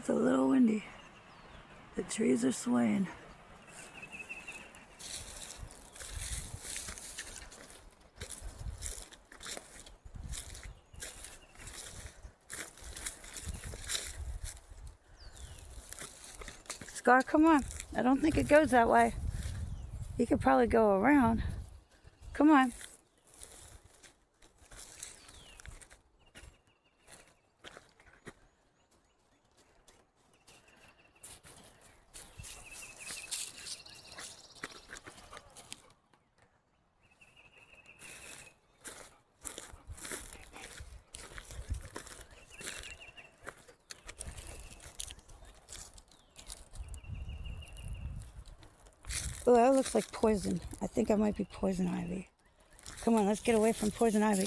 It's a little windy. The trees are swaying. Scar, come on. I don't think it goes that way. You could probably go around. Come on. Oh, that looks like poison. I think I might be poison ivy. Come on, let's get away from poison ivy.